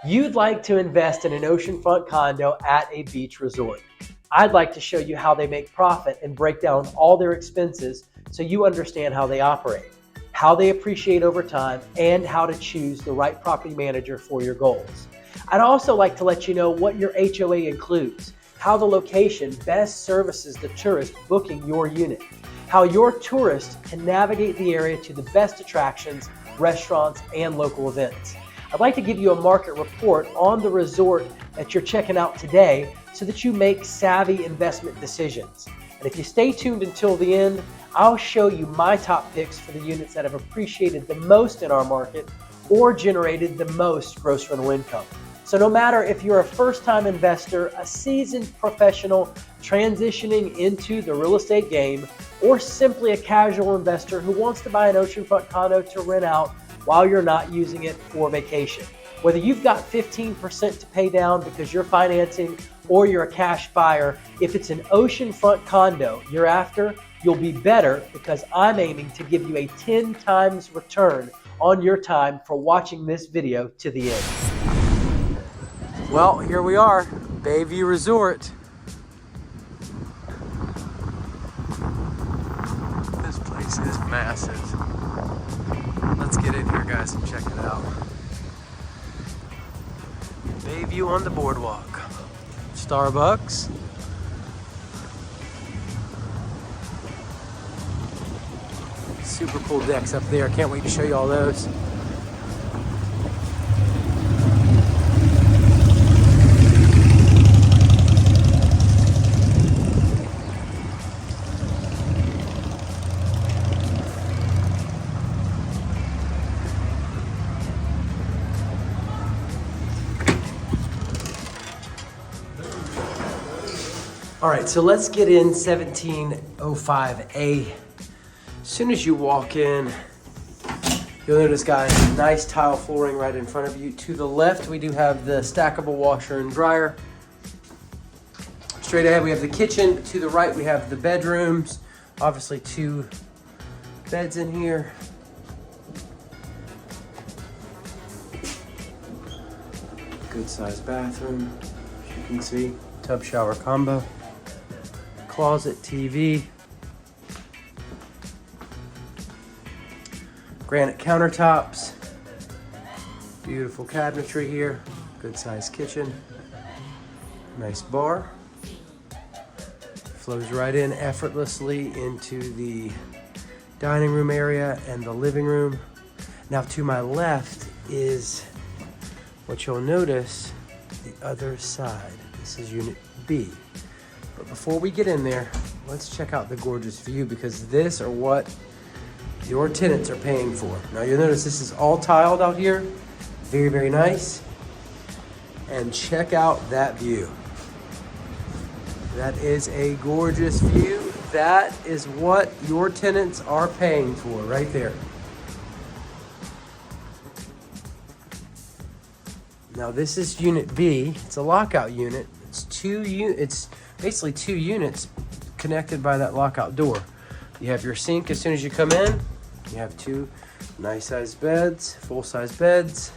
You'd like to invest in an oceanfront condo at a beach resort. I'd like to show you how they make profit and break down all their expenses so you understand how they operate, how they appreciate over time, and how to choose the right property manager for your goals. I'd also like to let you know what your HOA includes, how the location best services the tourist booking your unit, how your tourist can navigate the area to the best attractions, restaurants, and local events. I'd like to give you a market report on the resort that you're checking out today so that you make savvy investment decisions. And if you stay tuned until the end, I'll show you my top picks for the units that have appreciated the most in our market or generated the most gross rental income. So no matter if you're a first-time investor, a seasoned professional transitioning into the real estate game, or simply a casual investor who wants to buy an oceanfront condo to rent out while you're not using it for vacation. Whether you've got 15% to pay down because you're financing or you're a cash buyer, if it's an oceanfront condo you're after, you'll be better because I'm aiming to give you a 10 times return on your time for watching this video to the end. Well, here we are, Bayview Resort. This place is massive. Let's get in here, guys, and check it out. Bayview on the boardwalk. Starbucks. Super cool decks up there. Can't wait to show you all those. All right, so let's get in 1705A. As soon as you walk in, you'll notice, guys, nice tile flooring right in front of you. To the left, we do have the stackable washer and dryer. Straight ahead, we have the kitchen. To the right, we have the bedrooms. Obviously, 2 beds in here. Good sized bathroom, as you can see. Tub shower combo. Closet, TV, granite countertops, beautiful cabinetry here, good sized kitchen, nice bar, flows right in effortlessly into the dining room area and the living room. Now to my left is what you'll notice, the other side. This is unit B. But before we get in there, let's check out the gorgeous view, because this are what your tenants are paying for. Now you'll notice this is all tiled out here. Very, very nice. And check out that view. That is a gorgeous view. That is what your tenants are paying for right there. Now this is unit B. It's a lockout unit. It's basically 2 units connected by that lockout door. You have your sink as soon as you come in. You have 2 nice sized beds, full size beds.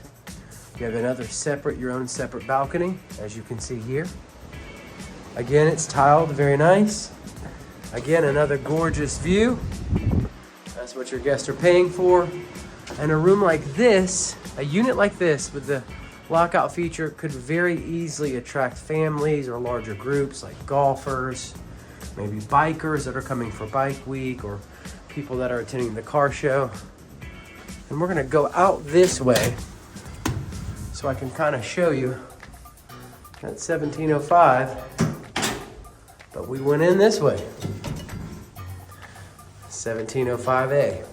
You have another your own separate balcony, as you can see here. Again, it's tiled, very nice. Again, another gorgeous view. That's what your guests are paying for. And a room like this, a unit like this with the lockout feature could very easily attract families or larger groups like golfers, maybe bikers that are coming for bike week, or people that are attending the car show. And we're gonna go out this way so I can kind of show you that 1705, but we went in this way, 1705A.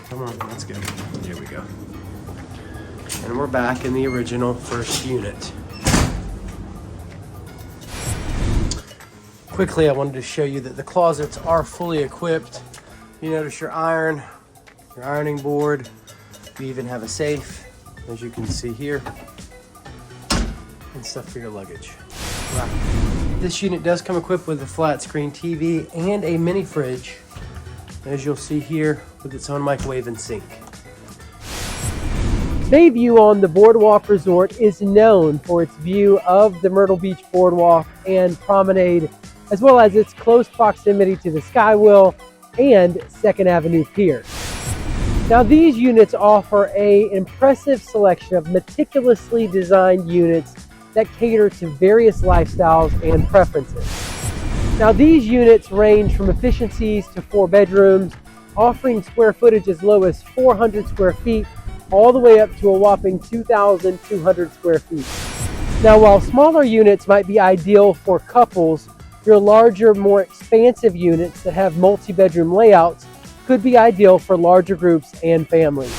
Come on, let's go. Here we go. And we're back in the original first unit. Quickly, I wanted to show you that the closets are fully equipped. You notice your ironing board. We even have a safe, as you can see here, and stuff for your luggage. Wow. This unit does come equipped with a flat screen TV and a mini fridge, as you'll see here, with its own microwave and sink. Bayview on the Boardwalk Resort is known for its view of the Myrtle Beach Boardwalk and promenade, as well as its close proximity to the Skywheel and 2nd Avenue Pier. Now, these units offer an impressive selection of meticulously designed units that cater to various lifestyles and preferences. Now, these units range from efficiencies to 4 bedrooms, offering square footage as low as 400 square feet, all the way up to a whopping 2,200 square feet. Now, while smaller units might be ideal for couples, your larger, more expansive units that have multi-bedroom layouts could be ideal for larger groups and families.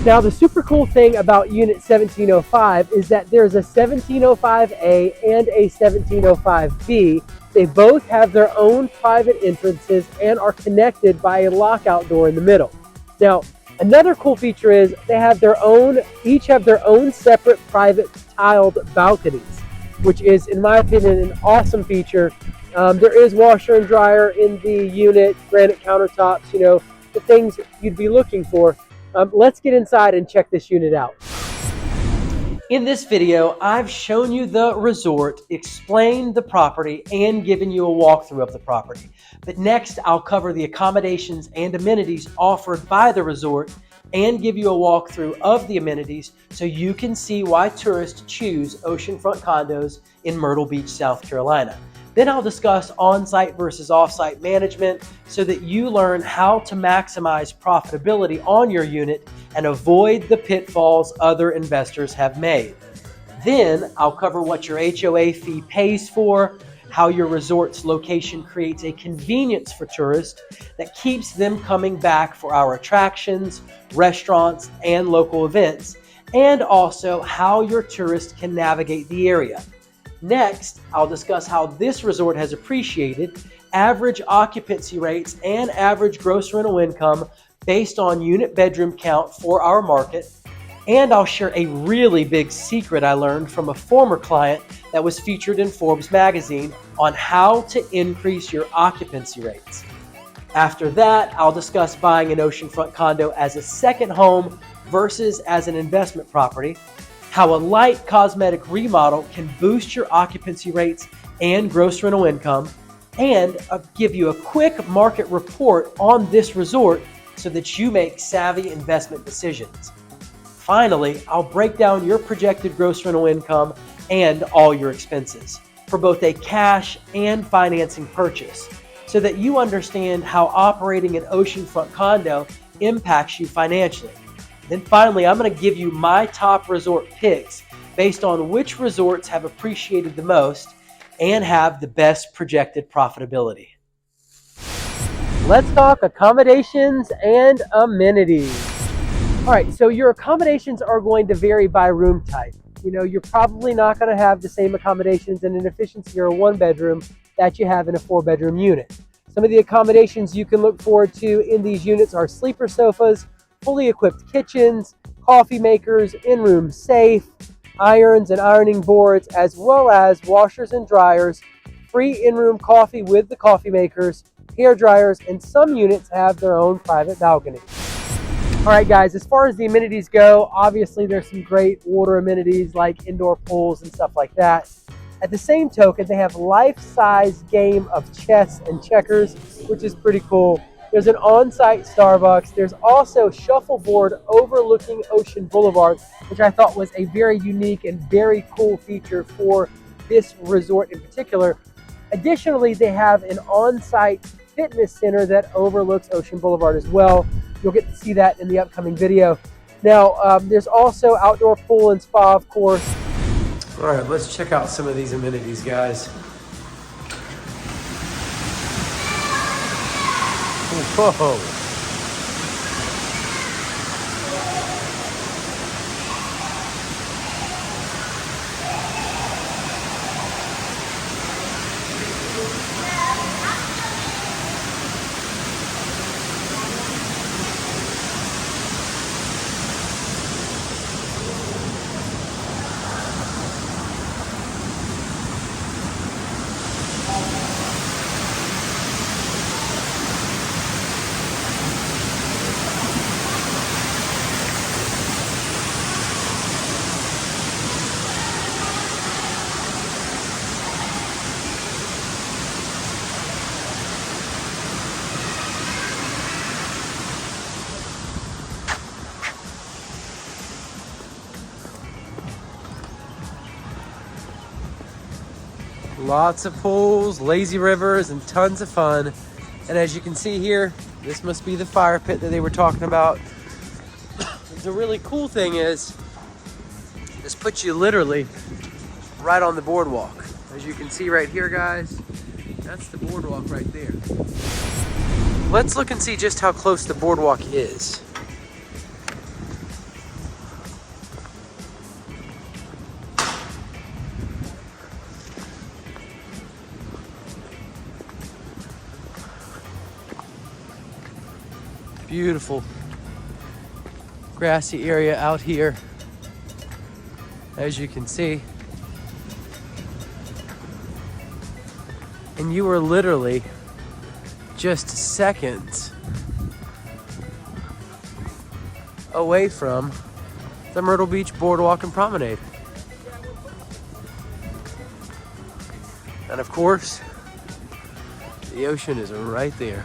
Now, the super cool thing about Unit 1705 is that there's a 1705A and a 1705B. They both have their own private entrances and are connected by a lockout door in the middle. Now, another cool feature is they have each have their own separate private tiled balconies, which is, in my opinion, an awesome feature. There is washer and dryer in the unit, granite countertops, the things you'd be looking for. Let's get inside and check this unit out. In this video, I've shown you the resort, explained the property, and given you a walkthrough of the property. But next, I'll cover the accommodations and amenities offered by the resort and give you a walkthrough of the amenities so you can see why tourists choose oceanfront condos in Myrtle Beach, South Carolina. Then I'll discuss on-site versus off-site management so that you learn how to maximize profitability on your unit and avoid the pitfalls other investors have made. Then I'll cover what your HOA fee pays for, how your resort's location creates a convenience for tourists that keeps them coming back for our attractions, restaurants, and local events, and also how your tourists can navigate the area. Next, I'll discuss how this resort has appreciated, average occupancy rates, and average gross rental income based on unit bedroom count for our market. And I'll share a really big secret I learned from a former client that was featured in Forbes magazine on how to increase your occupancy rates. After that, I'll discuss buying an oceanfront condo as a second home versus as an investment property, how a light cosmetic remodel can boost your occupancy rates and gross rental income, and I'll give you a quick market report on this resort so that you make savvy investment decisions. Finally, I'll break down your projected gross rental income and all your expenses for both a cash and financing purchase so that you understand how operating an oceanfront condo impacts you financially. Then finally, I'm going to give you my top resort picks based on which resorts have appreciated the most and have the best projected profitability. Let's talk accommodations and amenities. All right, so your accommodations are going to vary by room type. You're probably not going to have the same accommodations in an efficiency or a 1-bedroom that you have in a 4-bedroom unit. Some of the accommodations you can look forward to in these units are sleeper sofas, fully equipped kitchens, coffee makers, in-room safe, irons and ironing boards, as well as washers and dryers, free in-room coffee with the coffee makers, hair dryers, and some units have their own private balcony. All right, guys, as far as the amenities go, obviously there's some great water amenities like indoor pools and stuff like that. At the same token, they have life-size game of chess and checkers, which is pretty cool. There's an on-site Starbucks. There's also shuffleboard overlooking Ocean Boulevard, which I thought was a very unique and very cool feature for this resort in particular. Additionally, they have an on-site fitness center that overlooks Ocean Boulevard as well. You'll get to see that in the upcoming video. Now, there's also outdoor pool and spa, of course. All right, let's check out some of these amenities, guys. Whoa. Lots of pools, lazy rivers, and tons of fun. And as you can see here, this must be the fire pit that they were talking about. The really cool thing is, this puts you literally right on the boardwalk. As you can see right here, guys, that's the boardwalk right there. Let's look and see just how close the boardwalk is. Beautiful grassy area out here, as you can see. And you are literally just seconds away from the Myrtle Beach Boardwalk and Promenade. And of course, the ocean is right there.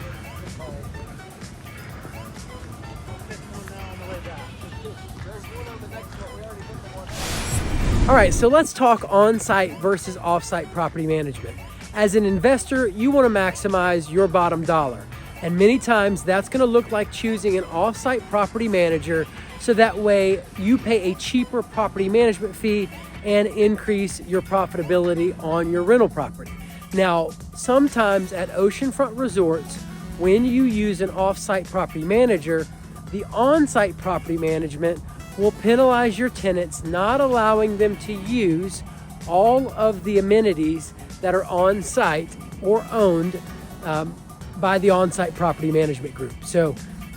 All right, so let's talk on-site versus off-site property management. As an investor, you want to maximize your bottom dollar. And many times that's going to look like choosing an off-site property manager so that way you pay a cheaper property management fee and increase your profitability on your rental property. Now, sometimes at oceanfront resorts, when you use an off-site property manager, the on-site property management will penalize your tenants, not allowing them to use all of the amenities that are on site or owned by the on-site property management group. So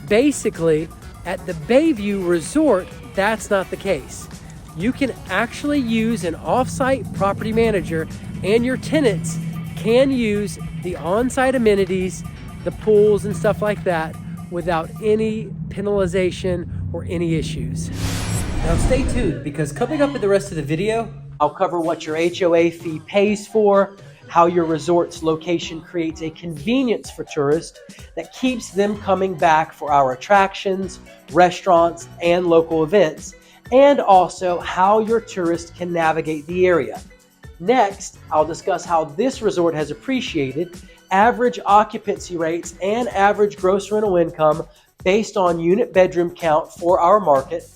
basically, at the Bayview Resort, that's not the case. You can actually use an off-site property manager, and your tenants can use the on-site amenities, the pools and stuff like that, without any penalization or any issues. Now stay tuned, because coming up in the rest of the video, I'll cover what your HOA fee pays for, how your resort's location creates a convenience for tourists that keeps them coming back for our attractions, restaurants, and local events, and also how your tourists can navigate the area. Next, I'll discuss how this resort has appreciated, average occupancy rates, and average gross rental income based on unit bedroom count for our market.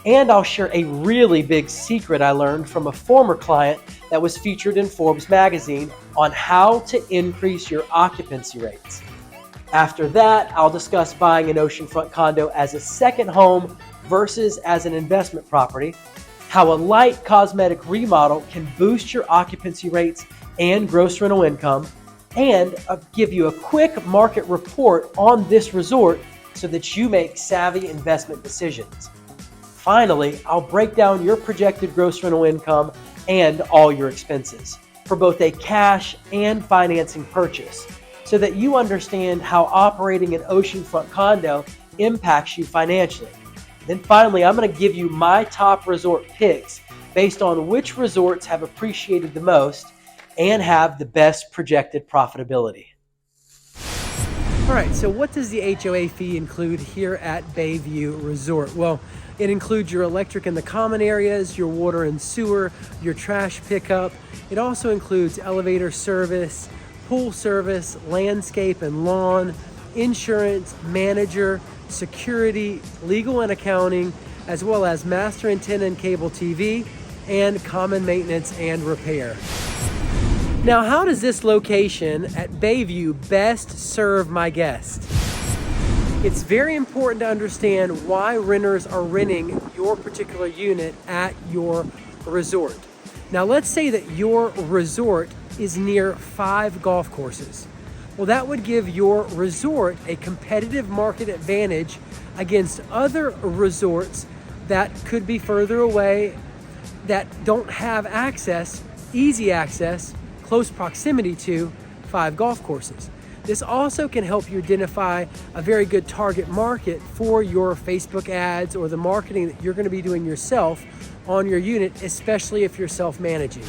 And I'll share a really big secret I learned from a former client that was featured in Forbes magazine on how to increase your occupancy rates. After that, I'll discuss buying an oceanfront condo as a second home versus as an investment property, how a light cosmetic remodel can boost your occupancy rates and gross rental income, and I'll give you a quick market report on this resort so that you make savvy investment decisions. Finally, I'll break down your projected gross rental income and all your expenses for both a cash and financing purchase so that you understand how operating an oceanfront condo impacts you financially. Then finally, I'm going to give you my top resort picks based on which resorts have appreciated the most and have the best projected profitability. All right, so what does the HOA fee include here at Bayview Resort? Well, it includes your electric in the common areas, your water and sewer, your trash pickup. It also includes elevator service, pool service, landscape and lawn, insurance, manager, security, legal and accounting, as well as master antenna and cable TV, and common maintenance and repair. Now, how does this location at Bayview best serve my guests? It's very important to understand why renters are renting your particular unit at your resort. Now, let's say that your resort is near 5 golf courses. Well, that would give your resort a competitive market advantage against other resorts that could be further away, that don't have access, easy access, close proximity to 5 golf courses. This also can help you identify a very good target market for your Facebook ads or the marketing that you're going to be doing yourself on your unit, especially if you're self-managing.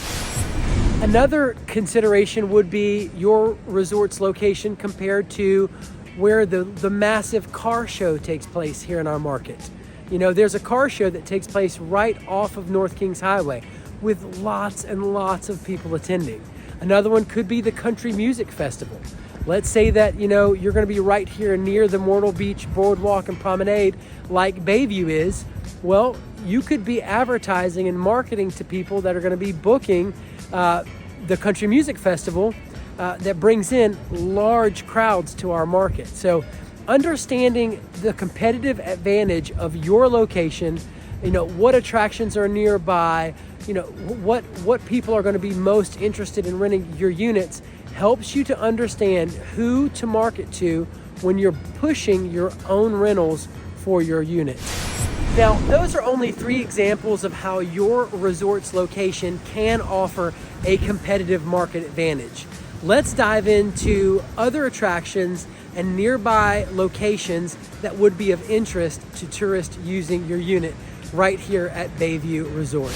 Another consideration would be your resort's location compared to where the massive car show takes place here in our market. You know, there's a car show that takes place right off of North Kings Highway with lots and lots of people attending. Another one could be the Country Music Festival. Let's say that, you know, you're going to be right here near the Myrtle Beach Boardwalk and Promenade like Bayview is. Well, you could be advertising and marketing to people that are going to be booking the Country Music Festival that brings in large crowds to our market. So understanding the competitive advantage of your location, you know, what attractions are nearby, you know, what people are going to be most interested in renting your units, helps you to understand who to market to when you're pushing your own rentals for your unit. Now, those are only 3 examples of how your resort's location can offer a competitive market advantage. Let's dive into other attractions and nearby locations that would be of interest to tourists using your unit right here at Bayview Resort.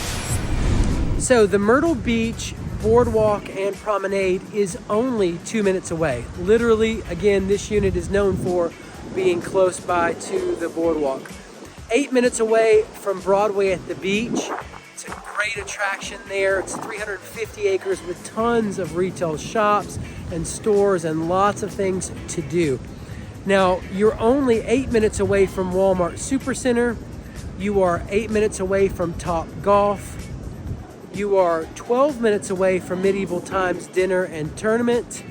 So the Myrtle Beach Boardwalk and Promenade is only 2 minutes away. Literally, again, this unit is known for being close by to the boardwalk. 8 minutes away from Broadway at the beach. It's a great attraction there. It's 350 acres with tons of retail shops and stores and lots of things to do. Now, you're only 8 minutes away from Walmart Supercenter. You are 8 minutes away from Top Golf. You are 12 minutes away from Medieval Times Dinner and Tournament.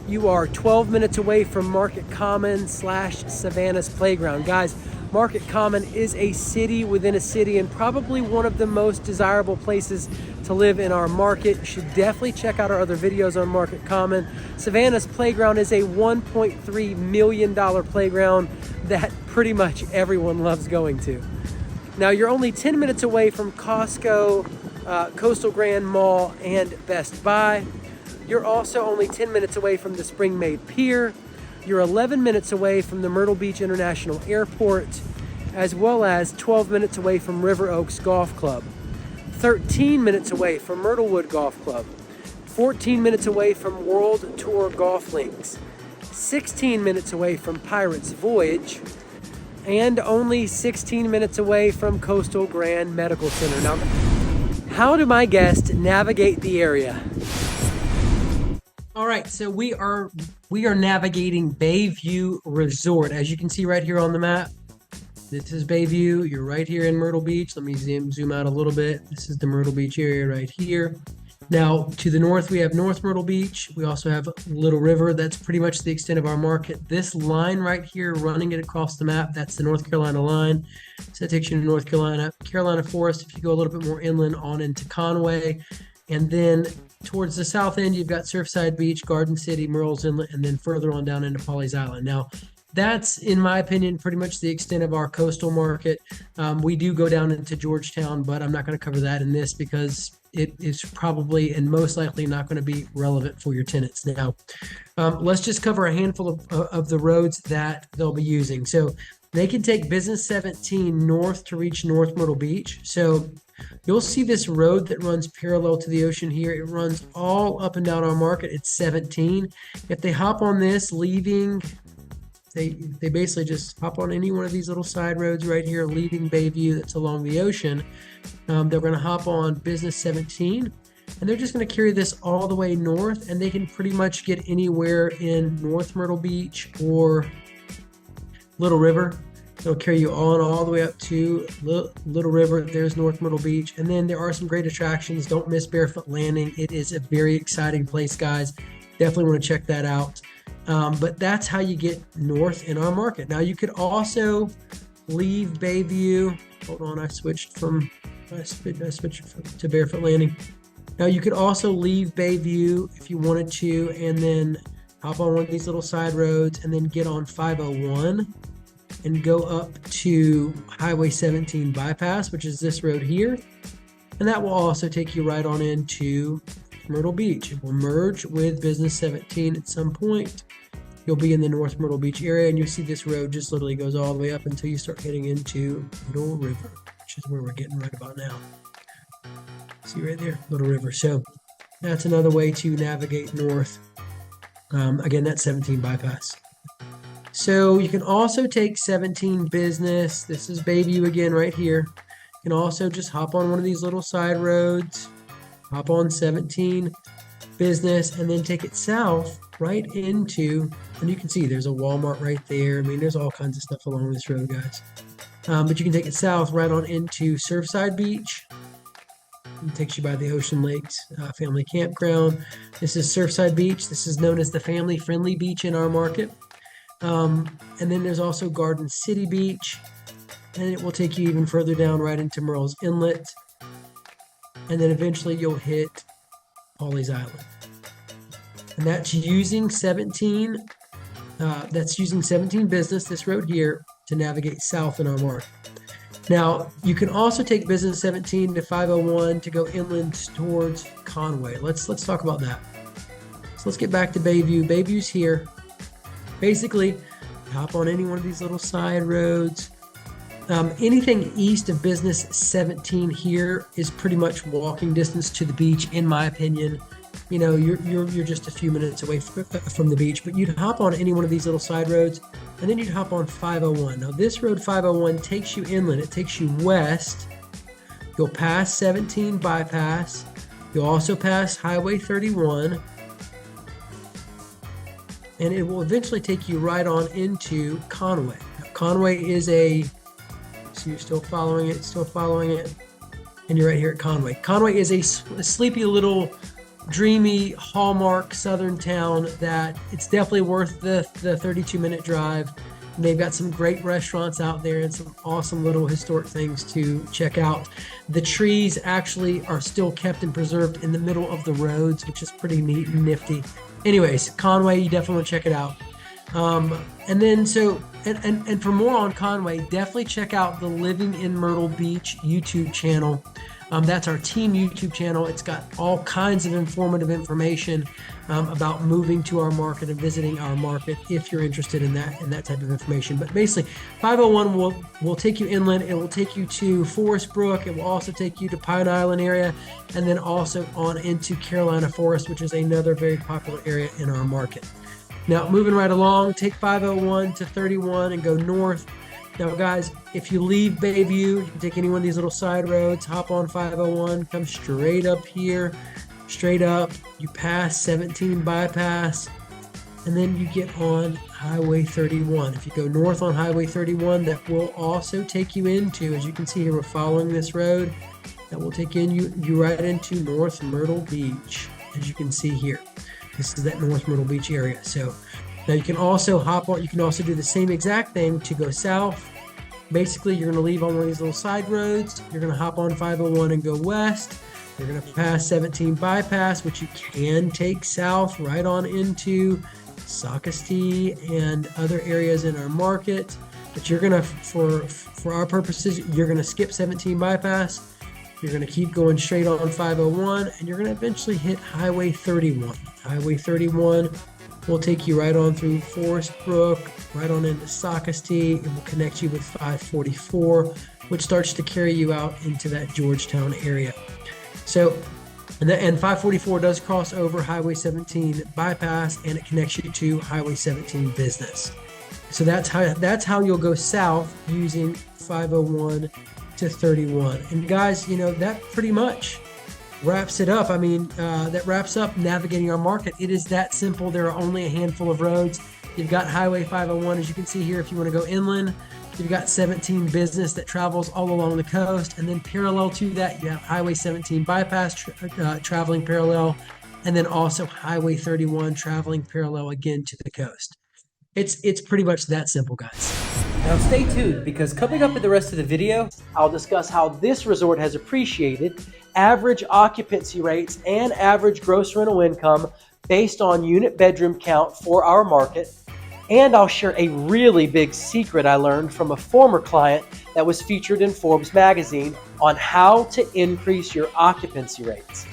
You are 12 minutes away from Market Common / Savannah's Playground. Guys, Market Common is a city within a city and probably one of the most desirable places to live in our market. You should definitely check out our other videos on Market Common. Savannah's Playground is a $1.3 million playground that pretty much everyone loves going to. Now, you're only 10 minutes away from Costco, Coastal Grand Mall, and Best Buy. You're also only 10 minutes away from the Spring-Made Pier. You're 11 minutes away from the Myrtle Beach International Airport, as well as 12 minutes away from River Oaks Golf Club, 13 minutes away from Myrtlewood Golf Club, 14 minutes away from World Tour Golf Links, 16 minutes away from Pirates Voyage, and only 16 minutes away from Coastal Grand Medical Center. Now, how do my guests navigate the area? All right, so we are navigating Bayview Resort. As you can see right here on the map, this is Bayview. You're right here in Myrtle Beach. Let me zoom out a little bit. This is the Myrtle Beach area right here. Now, to the north, we have North Myrtle Beach. We also have Little River. That's pretty much the extent of our market. This line right here, running it across the map, that's the North Carolina line. So that takes you to North Carolina. Carolina Forest, if you go a little bit more inland on into Conway. And then towards the south end, you've got Surfside Beach, Garden City, Murrells Inlet, and then further on down into Pawleys Island. Now, that's, in my opinion, pretty much the extent of our coastal market. We do go down into Georgetown, but I'm not going to cover that in this because it is probably and most likely not going to be relevant for your tenants. Now, let's just cover a handful of the roads that they'll be using. So they can take Business 17 north to reach North Myrtle Beach. So you'll see this road that runs parallel to the ocean here. It runs all up and down our market. It's 17. If they hop on this, leaving, they basically just hop on any one of these little side roads right here, leaving Bayview that's along the ocean. They're going to hop on Business 17, and they're just going to carry this all the way north, and they can pretty much get anywhere in North Myrtle Beach or Little River. It'll carry you on all the way up to Little River. There's North Myrtle Beach. And then there are some great attractions. Don't miss Barefoot Landing. It is a very exciting place, guys. Definitely want to check that out. But that's how you get north in our market. Now, you could also leave Bayview. Hold on, I switched to Barefoot Landing. Now, you could also leave Bayview if you wanted to, and then hop on one of these little side roads and then get on 501 and go up to Highway 17 bypass, which is this road here. And that will also take you right on into Myrtle Beach. It will merge with Business 17 at some point. You'll be in the North Myrtle Beach area, and you'll see this road just literally goes all the way up until you start heading into Little River, which is where we're getting right about now. See right there, Little River. So that's another way to navigate north. Again, that's 17 bypass. So you can also take 17 business. This is Bayview again right here. You can also just hop on one of these little side roads, hop on 17, business, and then take it south right into, and you can see there's a Walmart right there. I mean, there's all kinds of stuff along this road, guys. But you can take it south right on into Surfside Beach. It takes you by the Ocean Lakes Family Campground. This is Surfside Beach. This is known as the family-friendly beach in our market. And then there's also Garden City Beach. And it will take you even further down right into Merle's Inlet. And then eventually you'll hit Pawleys Island. And that's using 17. That's using 17 business, this road here, to navigate south in our market. Now, you can also take business 17 to 501 to go inland towards Conway. Let's talk about that. So let's get back to Bayview. Bayview's here. Basically, hop on any one of these little side roads. Anything east of business 17 here is pretty much walking distance to the beach, in my opinion. You know, you're just a few minutes away from the beach, but you'd hop on any one of these little side roads, and then you'd hop on 501. Now, this road 501 takes you inland. It takes you west. You'll pass 17 bypass. You'll also pass Highway 31, and it will eventually take you right on into Conway. Now, Conway is a, so you're still following it, and you're right here at Conway. Conway is a sleepy little dreamy hallmark southern town that it's definitely worth the 32-minute drive. And they've got some great restaurants out there and some awesome little historic things to check out. The trees actually are still kept and preserved in the middle of the roads, which is pretty neat and nifty. Anyways, Conway, you definitely want to check it out. And then and for more on Conway, definitely check out the Living in Myrtle Beach YouTube channel. That's our team YouTube channel. It's got all kinds of informative information about moving to our market and visiting our market if you're interested in that type of information. But basically, 501 will take you inland. It will take you to Forest Brook. It will also take you to Pine Island area, and then also on into Carolina Forest, which is another very popular area in our market. Now, moving right along, take 501 to 31 and go north. Now, guys, if you leave Bayview, you can take any one of these little side roads, hop on 501, come straight up here, straight up. You pass 17 bypass, and then you get on Highway 31. If you go north on Highway 31, that will also take you into, as you can see here, we're following this road, that will take you right into North Myrtle Beach, as you can see here. This is that North Myrtle Beach area. So now you can also hop on, you can also do the same exact thing to go south. Basically, you're going to leave on one of these little side roads. You're going to hop on 501 and go west. You're going to pass 17 bypass, which you can take south right on into Socastee and other areas in our market. But you're going to, for our purposes, you're going to skip 17 bypass. You're going to keep going straight on 501, and you're going to eventually hit Highway 31. Highway 31 will take you right on through Forest Brook, right on into Socastee. It will connect you with 544, which starts to carry you out into that Georgetown area. So, and 544 does cross over Highway 17 bypass, and it connects you to Highway 17 business. So that's how you'll go south using 501 to 31. And guys, you know, that pretty much wraps it up. I mean, that wraps up navigating our market. It is that simple. There are only a handful of roads. You've got Highway 501, as you can see here, if you want to go inland. You've got 17 business that travels all along the coast. And then parallel to that, you have Highway 17 bypass traveling parallel. And then also Highway 31 traveling parallel again to the coast. It's pretty much that simple, guys. Now stay tuned, because coming up in the rest of the video, I'll discuss how this resort has appreciated, average occupancy rates, and average gross rental income based on unit bedroom count for our market. And I'll share a really big secret I learned from a former client that was featured in Forbes magazine on how to increase your occupancy rates.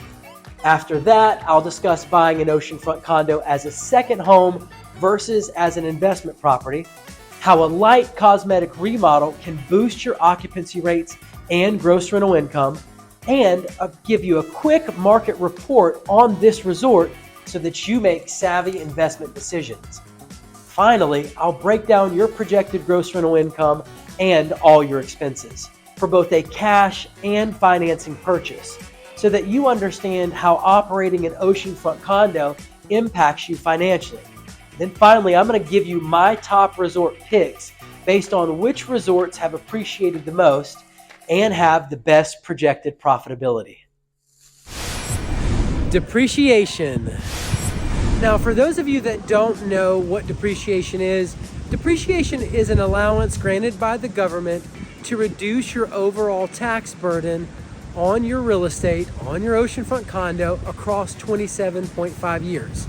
After that, I'll discuss buying an oceanfront condo as a second home versus as an investment property, how a light cosmetic remodel can boost your occupancy rates and gross rental income, and I'll give you a quick market report on this resort so that you make savvy investment decisions. Finally, I'll break down your projected gross rental income and all your expenses for both a cash and financing purchase, so that you understand how operating an oceanfront condo impacts you financially. Then finally, I'm going to give you my top resort picks based on which resorts have appreciated the most and have the best projected profitability. Depreciation. Now, for those of you that don't know what depreciation is an allowance granted by the government to reduce your overall tax burden on your real estate, on your oceanfront condo across 27.5 years.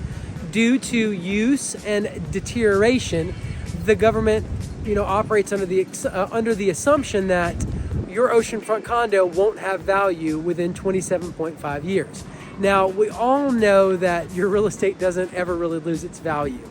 Due to use and deterioration, the government, operates under the assumption that your oceanfront condo won't have value within 27.5 years. Now, we all know that your real estate doesn't ever really lose its value.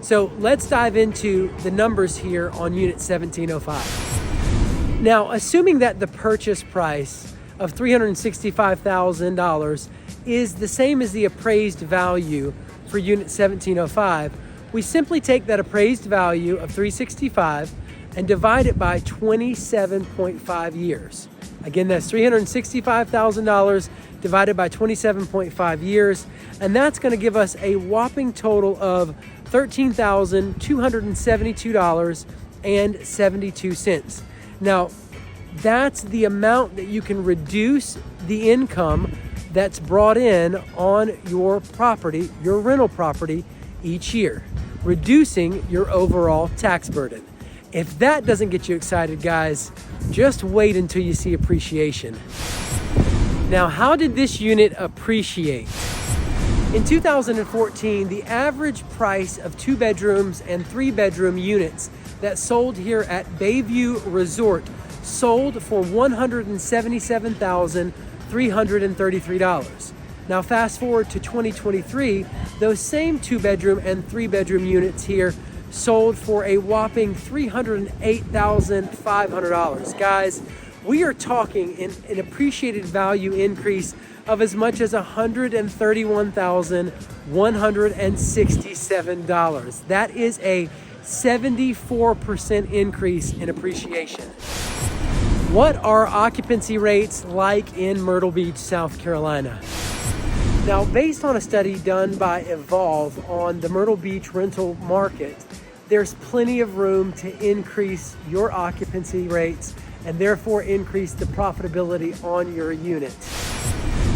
So let's dive into the numbers here on Unit 1705. Now, assuming that the purchase price of $365,000 is the same as the appraised value for Unit 1705, we simply take that appraised value of $365,000 and divide it by 27.5 years. Again, that's $365,000 divided by 27.5 years, and that's going to give us a whopping total of $13,272.72. Now, that's the amount that you can reduce the income that's brought in on your property, your rental property, each year, reducing your overall tax burden. If that doesn't get you excited, guys, just wait until you see appreciation. Now, how did this unit appreciate? In 2014, the average price of 2-bedrooms and 3-bedroom units that sold here at Bayview Resort sold for $177,333. Now, fast forward to 2023, those same 2-bedroom and 3-bedroom units here sold for a whopping $308,500. Guys, we are talking an appreciated value increase of as much as $131,167. That is a 74% increase in appreciation. What are occupancy rates like in Myrtle Beach, South Carolina? Now, based on a study done by Evolve on the Myrtle Beach rental market, there's plenty of room to increase your occupancy rates and therefore increase the profitability on your unit.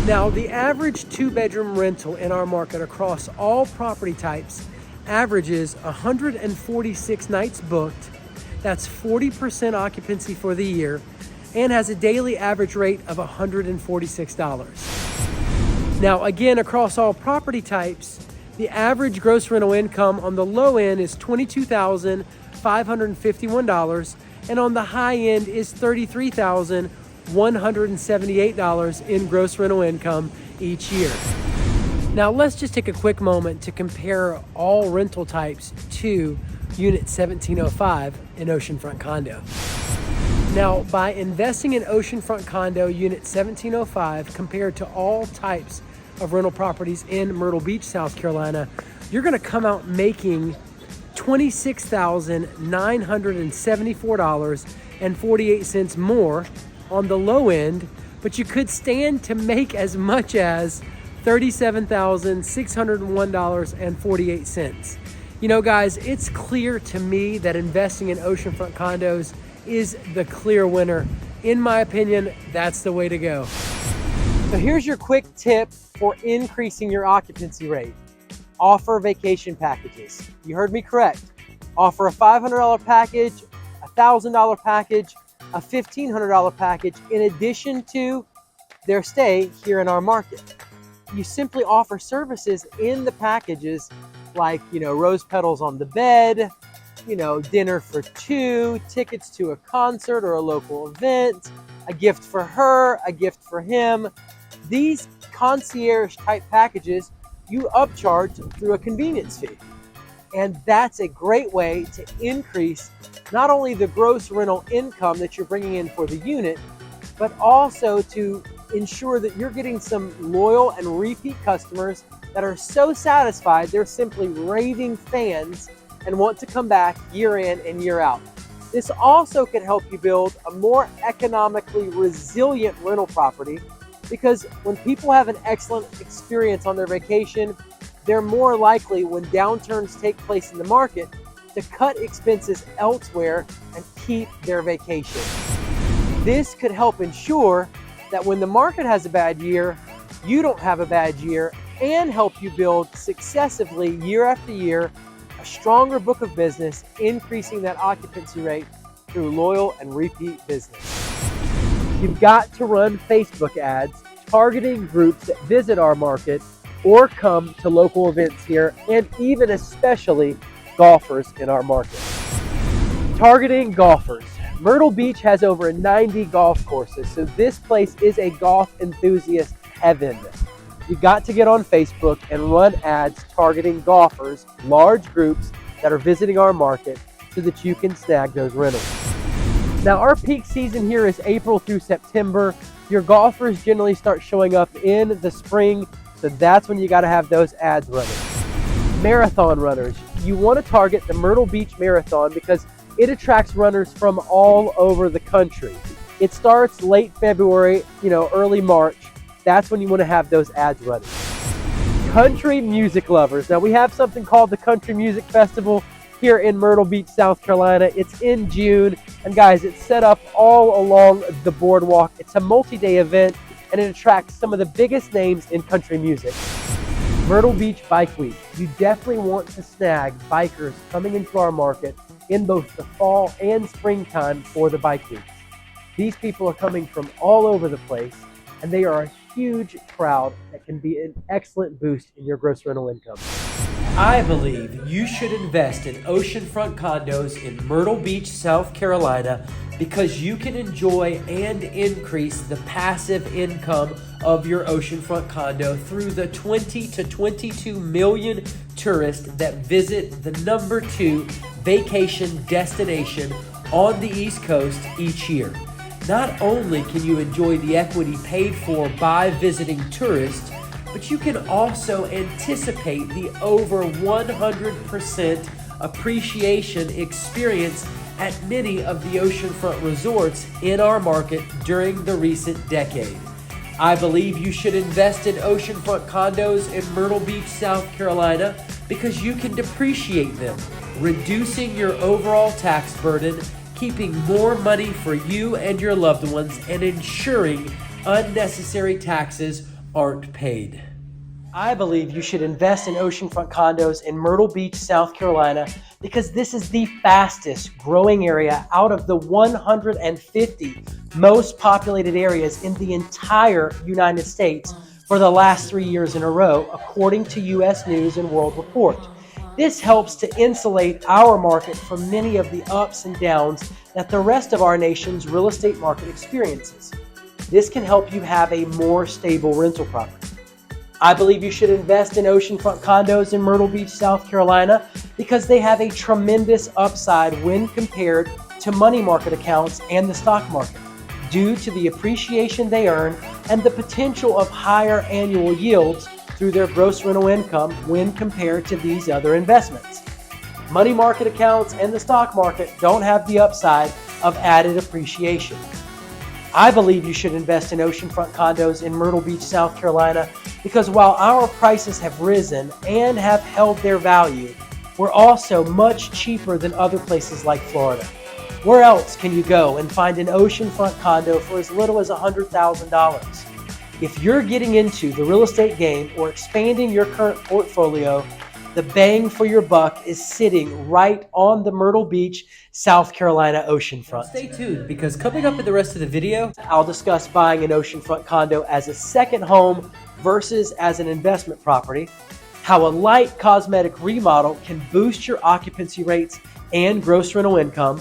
Now, the average 2-bedroom rental in our market across all property types averages 146 nights booked. That's 40% occupancy for the year and has a daily average rate of $146. Now, again, across all property types, the average gross rental income on the low end is $22,551, and on the high end is $33,178 in gross rental income each year. Now, let's just take a quick moment to compare all rental types to Unit 1705 in Oceanfront Condo. Now, by investing in Oceanfront Condo Unit 1705 compared to all types of rental properties in Myrtle Beach, South Carolina, you're going to come out making $26,974.48 more on the low end, but you could stand to make as much as $37,601.48. Guys, it's clear to me that investing in oceanfront condos is the clear winner. In my opinion, that's the way to go. So here's your quick tip for increasing your occupancy rate. Offer vacation packages. You heard me correct. Offer a $500 package, a $1,000 package, a $1,500 package in addition to their stay here in our market. You simply offer services in the packages like, rose petals on the bed, dinner for 2, tickets to a concert or a local event, a gift for her, a gift for him. These concierge type packages you upcharge through a convenience fee. And that's a great way to increase not only the gross rental income that you're bringing in for the unit, but also to ensure that you're getting some loyal and repeat customers that are so satisfied they're simply raving fans and want to come back year in and year out. This also can help you build a more economically resilient rental property because when people have an excellent experience on their vacation, they're more likely, when downturns take place in the market, to cut expenses elsewhere and keep their vacation. This could help ensure that when the market has a bad year, you don't have a bad year, and help you build successively year after year a stronger book of business, increasing that occupancy rate through loyal and repeat business. You've got to run Facebook ads targeting groups that visit our market or come to local events here, and even especially golfers in our market. Targeting golfers. Myrtle Beach has over 90 golf courses, so this place is a golf enthusiast heaven. You've got to get on Facebook and run ads targeting golfers, large groups that are visiting our market, so that you can snag those rentals. Now, our peak season here is April through September. Your golfers generally start showing up in the spring, so that's when you got to have those ads running. Marathon runners. You want to target the Myrtle Beach Marathon because it attracts runners from all over the country. It starts late February, early March. That's when you want to have those ads running. Country music lovers. Now, we have something called the Country Music Festival here in Myrtle Beach, South Carolina. It's in June, and guys, it's set up all along the boardwalk. It's a multi-day event, and it attracts some of the biggest names in country music. Myrtle Beach Bike Week. You definitely want to snag bikers coming into our market in both the fall and springtime for the bike weeks. These people are coming from all over the place, and they are a huge crowd that can be an excellent boost in your gross rental income. I believe you should invest in oceanfront condos in Myrtle Beach, South Carolina, because you can enjoy and increase the passive income of your oceanfront condo through the 20 to 22 million tourists that visit the #2 vacation destination on the East Coast each year. Not only can you enjoy the equity paid for by visiting tourists, but you can also anticipate the over 100% appreciation experience at many of the oceanfront resorts in our market during the recent decade. I believe you should invest in oceanfront condos in Myrtle Beach, South Carolina, because you can depreciate them, reducing your overall tax burden, keeping more money for you and your loved ones, and ensuring unnecessary taxes aren't paid. I believe you should invest in oceanfront condos in Myrtle Beach, South Carolina, because this is the fastest growing area out of the 150 most populated areas in the entire United States for the last 3 years in a row, according to U.S. News and World Report. This helps to insulate our market from many of the ups and downs that the rest of our nation's real estate market experiences. This can help you have a more stable rental property. I believe you should invest in oceanfront condos in Myrtle Beach, South Carolina, because they have a tremendous upside when compared to money market accounts and the stock market, due to the appreciation they earn and the potential of higher annual yields through their gross rental income when compared to these other investments. Money market accounts and the stock market don't have the upside of added appreciation. I believe you should invest in oceanfront condos in Myrtle Beach, South Carolina, because while our prices have risen and have held their value, we're also much cheaper than other places like Florida. Where else can you go and find an oceanfront condo for as little as $100,000? If you're getting into the real estate game or expanding your current portfolio, the bang for your buck is sitting right on the Myrtle Beach, South Carolina oceanfront. Stay tuned, because coming up in the rest of the video, I'll discuss buying an oceanfront condo as a second home versus as an investment property, how a light cosmetic remodel can boost your occupancy rates and gross rental income,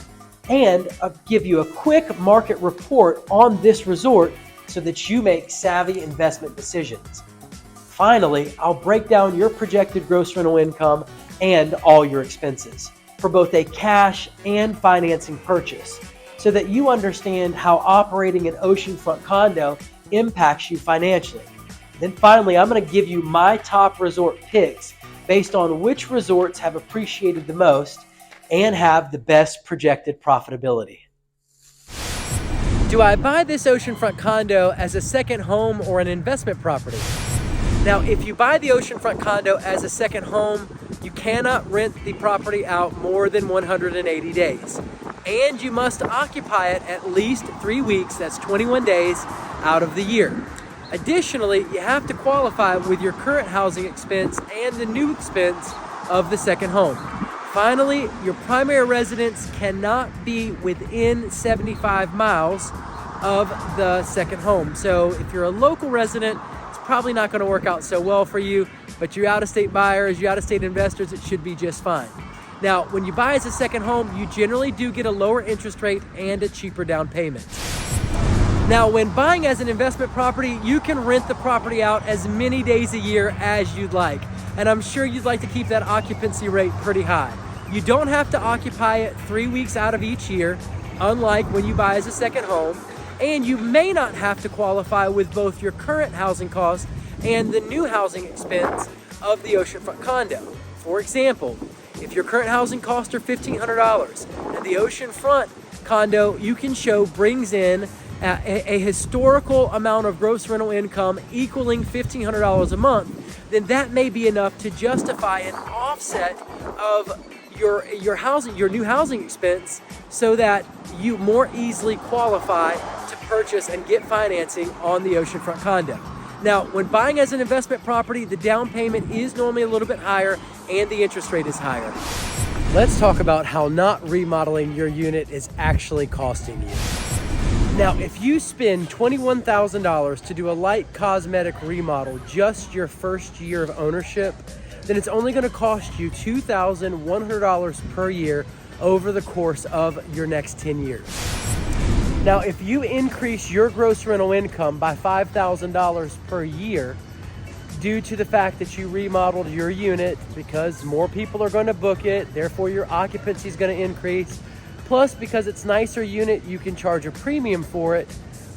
and I'll give you a quick market report on this resort so that you make savvy investment decisions. Finally, I'll break down your projected gross rental income and all your expenses for both a cash and financing purchase, so that you understand how operating an oceanfront condo impacts you financially. Then finally, I'm going to give you my top resort picks based on which resorts have appreciated the most and have the best projected profitability. Do I buy this oceanfront condo as a second home or an investment property? Now, if you buy the oceanfront condo as a second home, you cannot rent the property out more than 180 days. And you must occupy it at least 3 weeks, that's 21 days out of the year. Additionally, you have to qualify with your current housing expense and the new expense of the second home. Finally, your primary residence cannot be within 75 miles of the second home. So if you're a local resident, it's probably not going to work out so well for you, but you out-of-state buyers, you out-of-state investors, it should be just fine. Now, when you buy as a second home, you generally do get a lower interest rate and a cheaper down payment. Now, when buying as an investment property, you can rent the property out as many days a year as you'd like. And I'm sure you'd like to keep that occupancy rate pretty high. You don't have to occupy it 3 weeks out of each year, unlike when you buy as a second home. And you may not have to qualify with both your current housing cost and the new housing expense of the oceanfront condo. For example, if your current housing costs are $1,500 and the oceanfront condo you can show brings in a historical amount of gross rental income equaling $1,500 a month, then that may be enough to justify an offset of your new housing expense so that you more easily qualify to purchase and get financing on the oceanfront condo. Now, when buying as an investment property, the down payment is normally a little bit higher and the interest rate is higher. Let's talk about how not remodeling your unit is actually costing you. Now, if you spend $21,000 to do a light cosmetic remodel just your first year of ownership, then it's only going to cost you $2,100 per year over the course of your next 10 years. Now, if you increase your gross rental income by $5,000 per year due to the fact that you remodeled your unit because more people are going to book it, therefore your occupancy is going to increase, plus because it's nicer unit, you can charge a premium for it.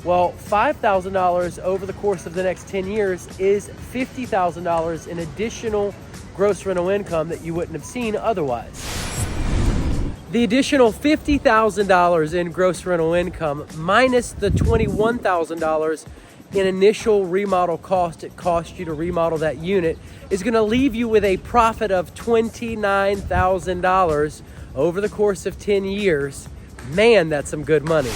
Well, $5,000 over the course of the next 10 years is $50,000 in additional gross rental income that you wouldn't have seen otherwise. The additional $50,000 in gross rental income minus the $21,000 in initial remodel cost it cost you to remodel that unit is going to leave you with a profit of $29,000 over the course of 10 years. Man, that's some good money.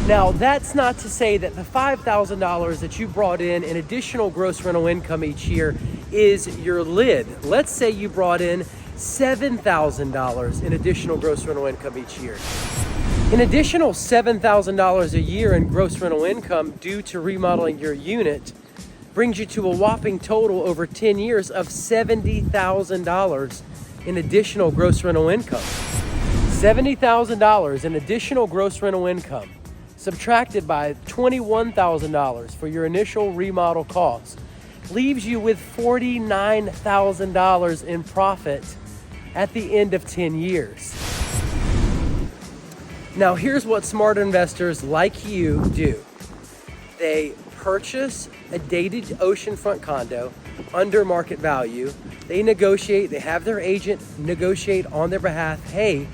Now, that's not to say that the $5,000 that you brought in additional gross rental income each year is your lid. Let's say you brought in $7,000 in additional gross rental income each year. An additional $7,000 a year in gross rental income due to remodeling your unit brings you to a whopping total over 10 years of $70,000 in additional gross rental income. $70,000 in additional gross rental income subtracted by $21,000 for your initial remodel cost leaves you with $49,000 in profit at the end of 10 years. Now, here's what smart investors like you do. They purchase a dated oceanfront condo under market value. They negotiate, they have their agent negotiate on their behalf. Hey,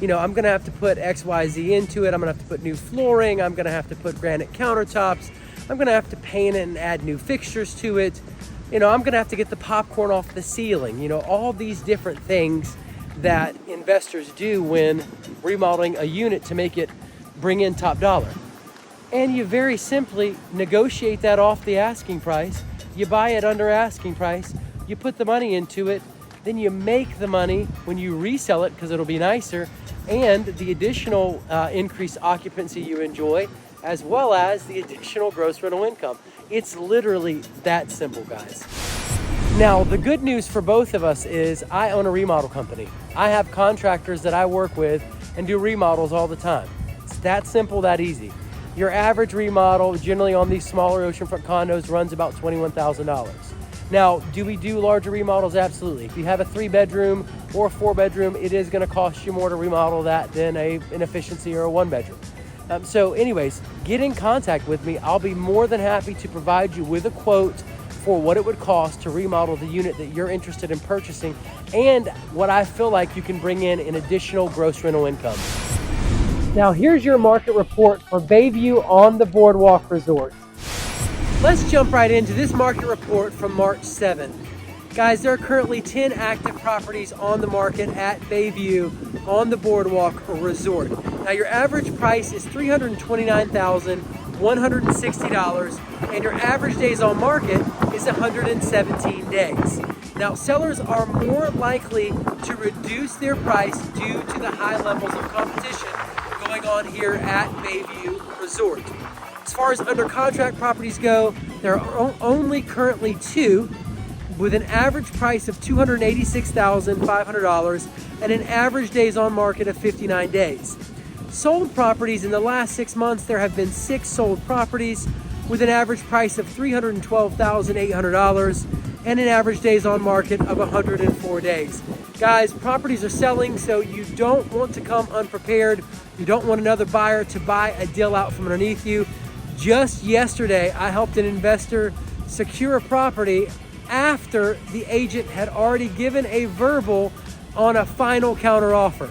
I'm gonna have to put XYZ into it. I'm gonna have to put new flooring. I'm gonna have to put granite countertops. I'm gonna have to paint it and add new fixtures to it. I'm gonna have to get the popcorn off the ceiling. All these different things that investors do when remodeling a unit to make it bring in top dollar. And you very simply negotiate that off the asking price. You buy it under asking price. You put the money into it. Then you make the money when you resell it because it'll be nicer, and the additional increased occupancy you enjoy, as well as the additional gross rental income. It's literally that simple, guys. Now, the good news for both of us is I own a remodel company. I have contractors that I work with and do remodels all the time. It's that simple, that easy. Your average remodel, generally on these smaller oceanfront condos, runs about $21,000. Now, do we do larger remodels? Absolutely. If you have a 3-bedroom or a 4-bedroom, it is going to cost you more to remodel that than an efficiency or a 1-bedroom. So anyways, get in contact with me. I'll be more than happy to provide you with a quote for what it would cost to remodel the unit that you're interested in purchasing and what I feel like you can bring in additional gross rental income. Now here's your market report for Bayview on the Boardwalk Resort. Let's jump right into this market report from March 7th. Guys, there are currently 10 active properties on the market at Bayview on the Boardwalk Resort. Now your average price is $329,160 and your average days on market is 117 days. Now sellers are more likely to reduce their price due to the high levels of competition going on here at Bayview Resort. As far as under contract properties go, there are only currently 2 with an average price of $286,500 and an average days on market of 59 days. Sold properties in the last 6 months, there have been 6 sold properties with an average price of $312,800 and an average days on market of 104 days. Guys, properties are selling, so you don't want to come unprepared. You don't want another buyer to buy a deal out from underneath you. Just yesterday, I helped an investor secure a property after the agent had already given a verbal on a final counter offer.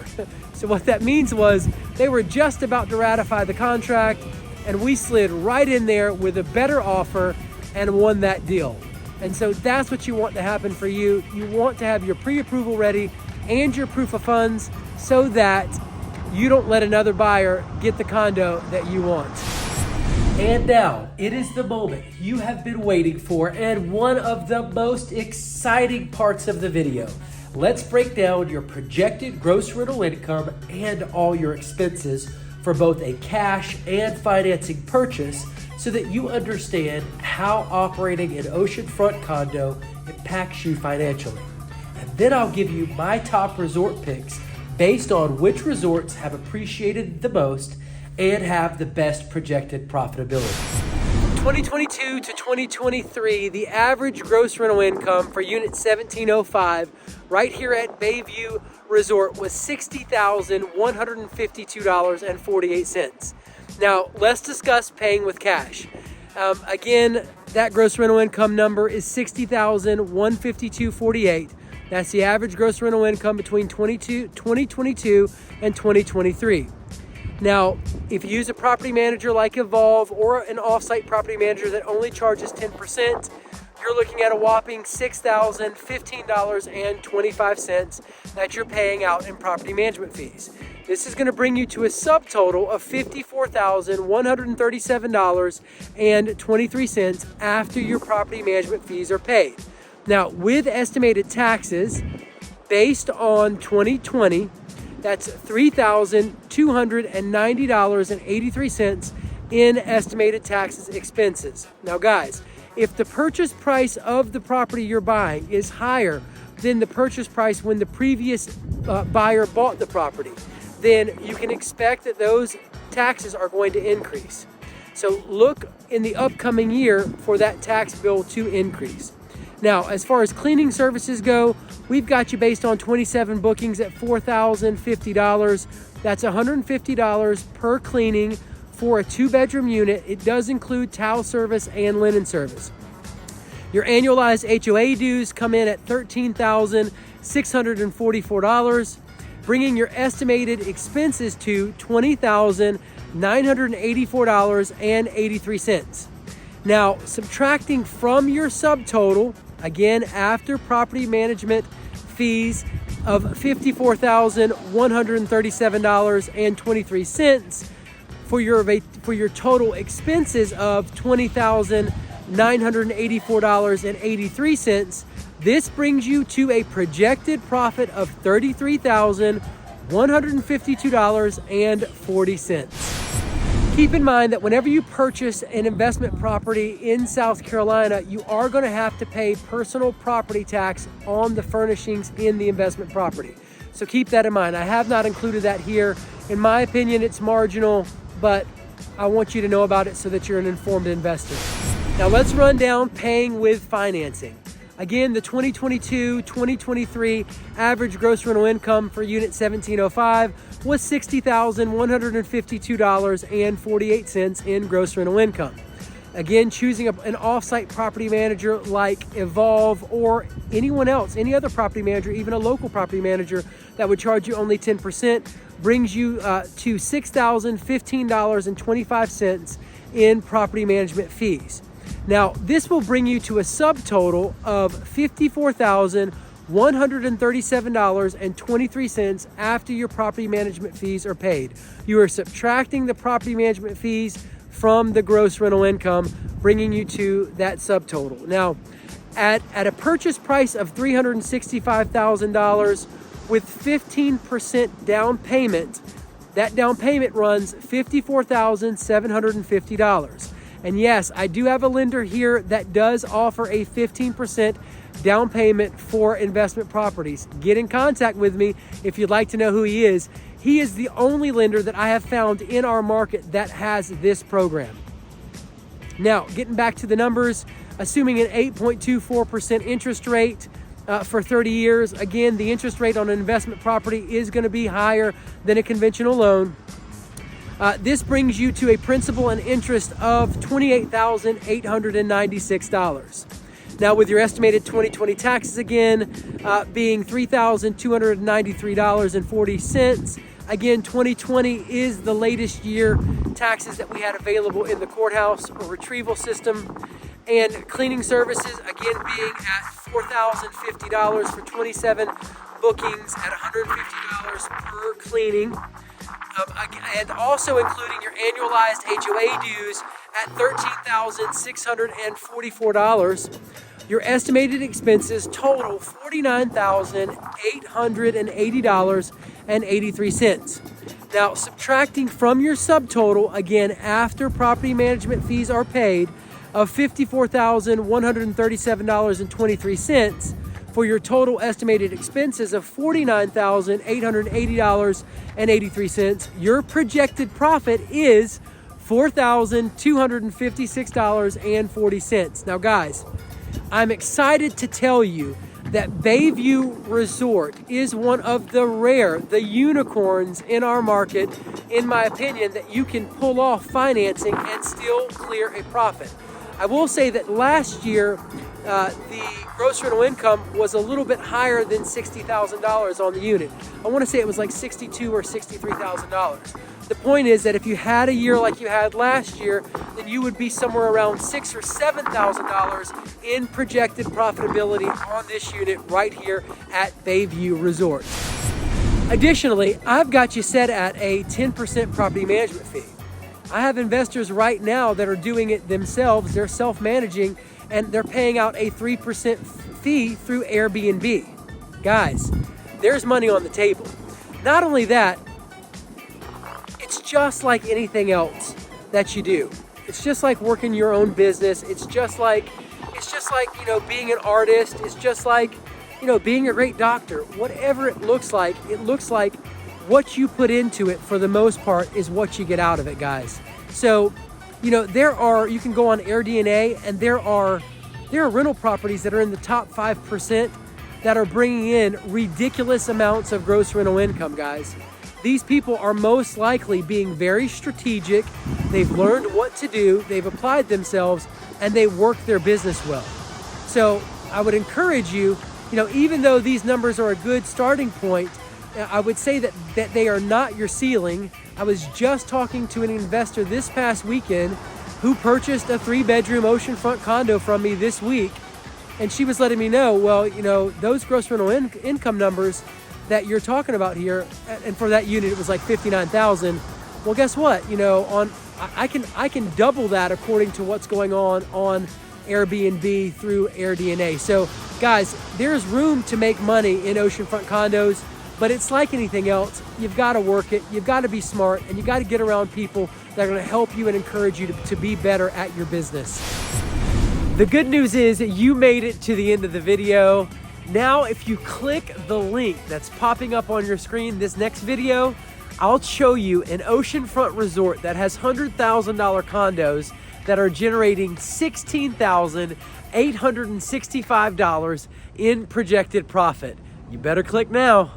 So what that means was they were just about to ratify the contract and we slid right in there with a better offer and won that deal. And so that's what you want to happen for you. You want to have your pre-approval ready and your proof of funds so that you don't let another buyer get the condo that you want. And now, it is the moment you have been waiting for and one of the most exciting parts of the video. Let's break down your projected gross rental income and all your expenses for both a cash and financing purchase so that you understand how operating an oceanfront condo impacts you financially. And then I'll give you my top resort picks based on which resorts have appreciated the most and have the best projected profitability. From 2022 to 2023, the average gross rental income for Unit 1705 right here at Bayview Resort was $60,152.48. Now, let's discuss paying with cash. Again, that gross rental income number is $60,152.48. That's the average gross rental income between 2022 and 2023. Now, if you use a property manager like Evolve or an off-site property manager that only charges 10%, you're looking at a whopping $6,015.25 that you're paying out in property management fees. This is going to bring you to a subtotal of $54,137.23 after your property management fees are paid. Now, with estimated taxes based on 2020, that's $3,290.83 in estimated taxes expenses. Now guys, if the purchase price of the property you're buying is higher than the purchase price when the previous buyer bought the property, then you can expect that those taxes are going to increase. So look in the upcoming year for that tax bill to increase. Now, as far as cleaning services go, we've got you based on 27 bookings at $4,050. That's $150 per cleaning for a 2-bedroom unit. It does include towel service and linen service. Your annualized HOA dues come in at $13,644, bringing your estimated expenses to $20,984.83. Now, subtracting from your subtotal, again, after property management fees of $54,137.23 for your total expenses of $20,984.83, this brings you to a projected profit of $33,152.40. Keep in mind that whenever you purchase an investment property in South Carolina, you are going to have to pay personal property tax on the furnishings in the investment property. So keep that in mind. I have not included that here. In my opinion, it's marginal, but I want you to know about it so that you're an informed investor. Now let's run down paying with financing. Again, the 2022-2023 average gross rental income for Unit 1705 was $60,152.48 in gross rental income. Again, choosing an off-site property manager like Evolve or anyone else, any other property manager, even a local property manager that would charge you only 10%, brings you to $6,015.25 in property management fees. Now, this will bring you to a subtotal of $54,137.23 after your property management fees are paid. You are subtracting the property management fees from the gross rental income, bringing you to that subtotal. Now, at a purchase price of $365,000 with 15% down payment, that down payment runs $54,750. And yes, I do have a lender here that does offer a 15% down payment for investment properties. Get in contact with me if you'd like to know who he is. He is the only lender that I have found in our market that has this program. Now, getting back to the numbers, assuming an 8.24% interest rate for 30 years. Again, the interest rate on an investment property is going to be higher than a conventional loan. This brings you to a principal and interest of $28,896. Now, with your estimated 2020 taxes again being $3,293.40. Again, 2020 is the latest year taxes that we had available in the courthouse or retrieval system. And cleaning services, again, being at $4,050 for 27 bookings at $150 per cleaning. And also including your annualized HOA dues at $13,644. Your estimated expenses total $49,880.83. Now, subtracting from your subtotal, again, after property management fees are paid, of $54,137.23 for your total estimated expenses of $49,880.83, your projected profit is $4,256.40. Now, guys, I'm excited to tell you that Bayview Resort is one of the unicorns in our market, in my opinion, that you can pull off financing and still clear a profit. I will say that last year, the gross rental income was a little bit higher than $60,000 on the unit. I want to say it was like $62,000 or $63,000. The point is that if you had a year like you had last year, then you would be somewhere around $6,000 or $7,000 in projected profitability on this unit right here at Bayview Resort. Additionally, I've got you set at a 10% property management fee. I have investors right now that are doing it themselves. They're self-managing and they're paying out a 3% fee through Airbnb. Guys, there's money on the table. Not only that, it's just like anything else that you do. It's just like working your own business. It's just like, being an artist. It's just like, being a great doctor. Whatever it looks like what you put into it for the most part is what you get out of it, guys. So, you can go on AirDNA and there are rental properties that are in the top 5% that are bringing in ridiculous amounts of gross rental income, guys. These people are most likely being very strategic. They've learned what to do, they've applied themselves, and they work their business well. So I would encourage you, even though these numbers are a good starting point, I would say that they are not your ceiling. I was just talking to an investor this past weekend who purchased a 3-bedroom oceanfront condo from me this week. And she was letting me know, well, those gross rental income numbers that you're talking about here, and for that unit, it was like $59,000. Well, guess what? I can double that according to what's going on Airbnb through AirDNA. So guys, there's room to make money in oceanfront condos. But it's like anything else, you've got to work it, you've got to be smart, and you've got to get around people that are going to help you and encourage you to be better at your business. The good news is that you made it to the end of the video. Now, if you click the link that's popping up on your screen, this next video, I'll show you an oceanfront resort that has $100,000 condos that are generating $16,865 in projected profit. You better click now.